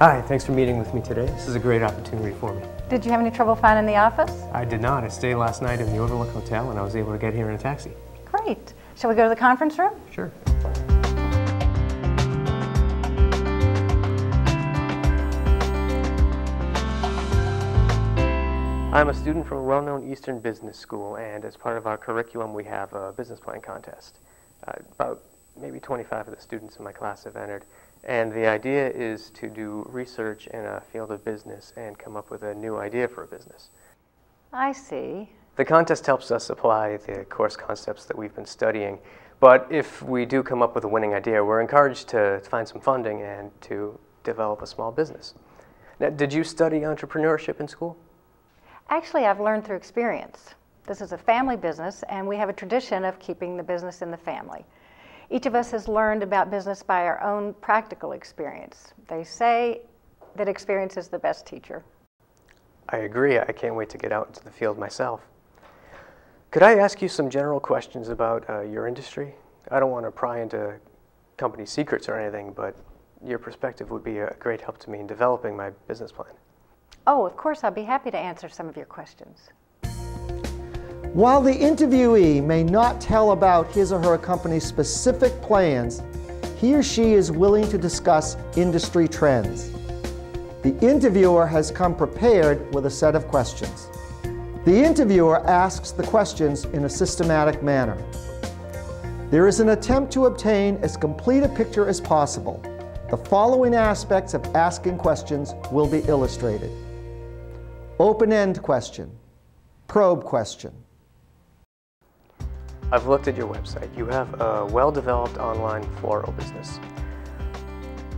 Hi, thanks for meeting with me today. This is a great opportunity for me. Did you have any trouble finding the office? I did not. I stayed last night in the Overlook Hotel and I was able to get here in a taxi. Great. Shall we go to the conference room? Sure. I'm a student from a well-known Eastern business school, and as part of our curriculum we have a business plan contest. About maybe 25 of the students in my class have entered, and the idea is to do research in a field of business and come up with a new idea for a business. I see. The contest helps us apply the course concepts that we've been studying, but if we do come up with a winning idea, we're encouraged to find some funding and to develop a small business. Now, did you study entrepreneurship in school? Actually, I've learned through experience. This is a family business, and we have a tradition of keeping the business in the family. Each of us has learned about business by our own practical experience. They say that experience is the best teacher. I agree. I can't wait to get out into the field myself. Could I ask you some general questions about your industry? I don't want to pry into company secrets or anything, but your perspective would be a great help to me in developing my business plan. Oh, of course, I'll be happy to answer some of your questions. While the interviewee may not tell about his or her company's specific plans, he or she is willing to discuss industry trends. The interviewer has come prepared with a set of questions. The interviewer asks the questions in a systematic manner. There is an attempt to obtain as complete a picture as possible. The following aspects of asking questions will be illustrated. Open-end question. Probe question. I've looked at your website. You have a well-developed online floral business.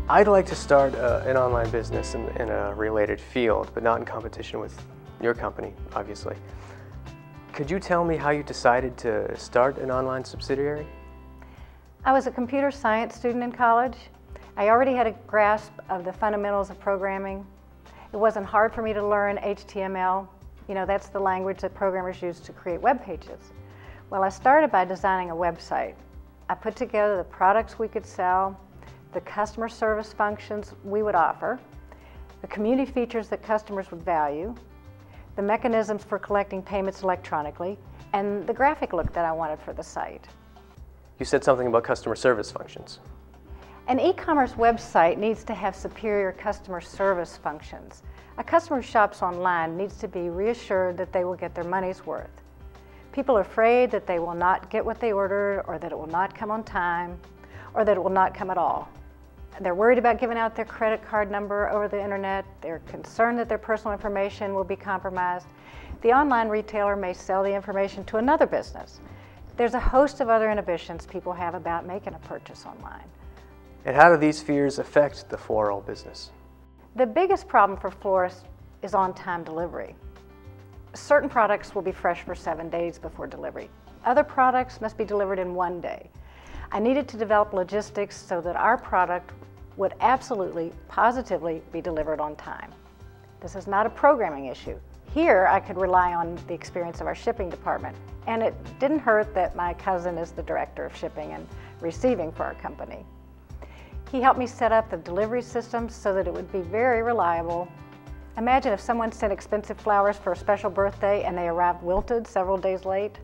I'd like to start an online business in a related field, but not in competition with your company, obviously. Could you tell me how you decided to start an online subsidiary? I was a computer science student in college. I already had a grasp of the fundamentals of programming. It wasn't hard for me to learn HTML. You know, that's the language that programmers use to create web pages. Well, I started by designing a website. I put together the products we could sell, the customer service functions we would offer, the community features that customers would value, the mechanisms for collecting payments electronically, and the graphic look that I wanted for the site. You said something about customer service functions. An e-commerce website needs to have superior customer service functions. A customer who shops online needs to be reassured that they will get their money's worth. People are afraid that they will not get what they ordered, or that it will not come on time, or that it will not come at all. They're worried about giving out their credit card number over the internet. They're concerned that their personal information will be compromised. The online retailer may sell the information to another business. There's a host of other inhibitions people have about making a purchase online. And how do these fears affect the floral business? The biggest problem for florists is on-time delivery. Certain products will be fresh for 7 days before delivery. Other products must be delivered in 1 day. I needed to develop logistics so that our product would absolutely, positively be delivered on time. This is not a programming issue. Here, I could rely on the experience of our shipping department, and it didn't hurt that my cousin is the director of shipping and receiving for our company. He helped me set up the delivery system so that it would be very reliable. Imagine if someone sent expensive flowers for a special birthday and they arrived wilted several days late.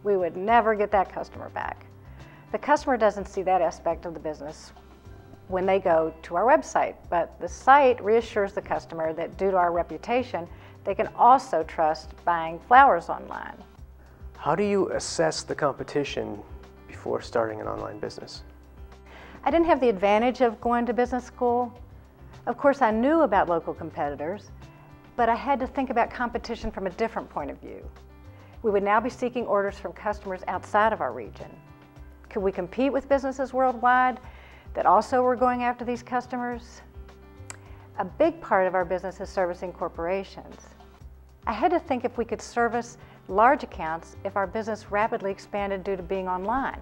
We would never get that customer back. The customer doesn't see that aspect of the business when they go to our website, but the site reassures the customer that due to our reputation, they can also trust buying flowers online. How do you assess the competition before starting an online business? I didn't have the advantage of going to business school. Of course, I knew about local competitors, but I had to think about competition from a different point of view. We would now be seeking orders from customers outside of our region. Could we compete with businesses worldwide that also were going after these customers? A big part of our business is servicing corporations. I had to think if we could service large accounts if our business rapidly expanded due to being online.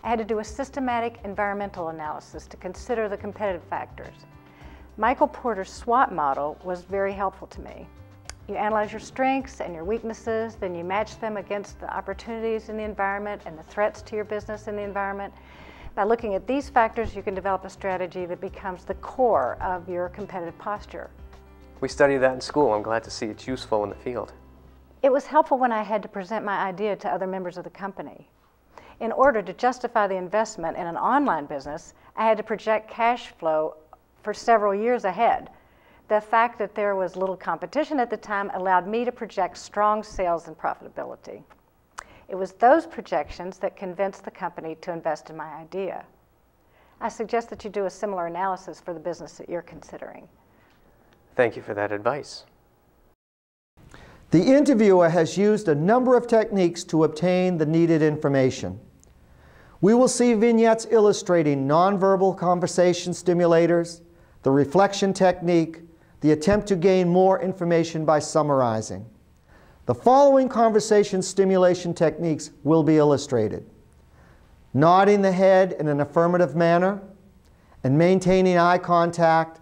I had to do a systematic environmental analysis to consider the competitive factors. Michael Porter's SWOT model was very helpful to me. You analyze your strengths and your weaknesses, then you match them against the opportunities in the environment and the threats to your business in the environment. By looking at these factors, you can develop a strategy that becomes the core of your competitive posture. We study that in school. I'm glad to see it's useful in the field. It was helpful when I had to present my idea to other members of the company. In order to justify the investment in an online business, I had to project cash flow for several years ahead. The fact that there was little competition at the time allowed me to project strong sales and profitability. It was those projections that convinced the company to invest in my idea. I suggest that you do a similar analysis for the business that you're considering. Thank you for that advice. The interviewer has used a number of techniques to obtain the needed information. We will see vignettes illustrating nonverbal conversation stimulators, the reflection technique, the attempt to gain more information by summarizing. The following conversation stimulation techniques will be illustrated: nodding the head in an affirmative manner and maintaining eye contact,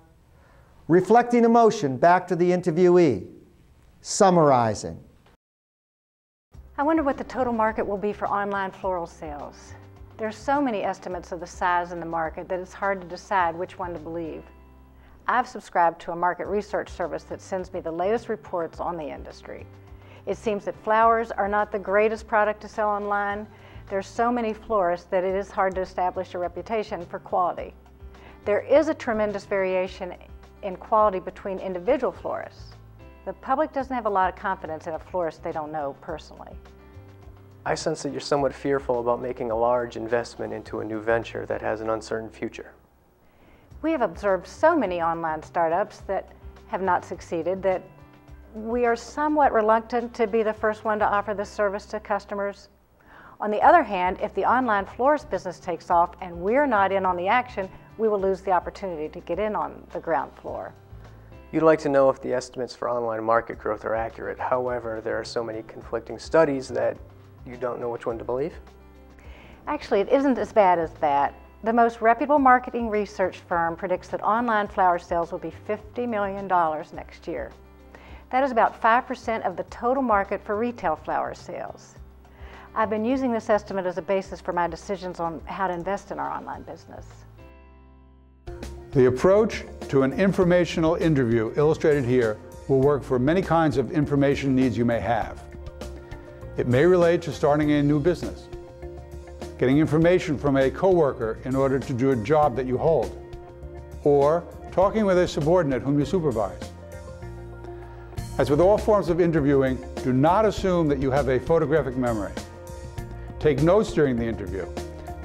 reflecting emotion back to the interviewee, summarizing. I wonder what the total market will be for online floral sales. There are so many estimates of the size in the market that it's hard to decide which one to believe. I've subscribed to a market research service that sends me the latest reports on the industry. It seems that flowers are not the greatest product to sell online. There are so many florists that it is hard to establish a reputation for quality. There is a tremendous variation in quality between individual florists. The public doesn't have a lot of confidence in a florist they don't know personally. I sense that you're somewhat fearful about making a large investment into a new venture that has an uncertain future. We have observed so many online startups that have not succeeded that we are somewhat reluctant to be the first one to offer this service to customers. On the other hand, if the online florist business takes off and we're not in on the action, we will lose the opportunity to get in on the ground floor. You'd like to know if the estimates for online market growth are accurate. However, there are so many conflicting studies that you don't know which one to believe? Actually, it isn't as bad as that. The most reputable marketing research firm predicts that online flower sales will be $50 million next year. That is about 5% of the total market for retail flower sales. I've been using this estimate as a basis for my decisions on how to invest in our online business. The approach to an informational interview illustrated here will work for many kinds of information needs you may have. It may relate to starting a new business, getting information from a coworker in order to do a job that you hold, or talking with a subordinate whom you supervise. As with all forms of interviewing, do not assume that you have a photographic memory. Take notes during the interview,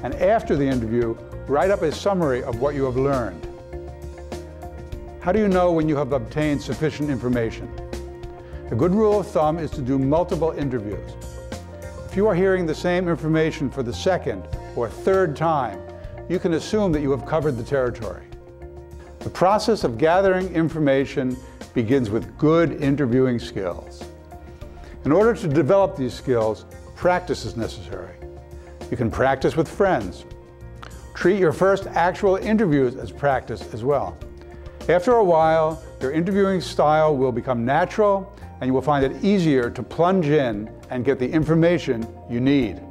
and after the interview, write up a summary of what you have learned. How do you know when you have obtained sufficient information? A good rule of thumb is to do multiple interviews. If you are hearing the same information for the second or third time, you can assume that you have covered the territory. The process of gathering information begins with good interviewing skills. In order to develop these skills, practice is necessary. You can practice with friends. Treat your first actual interviews as practice as well. After a while, your interviewing style will become natural and you will find it easier to plunge in and get the information you need.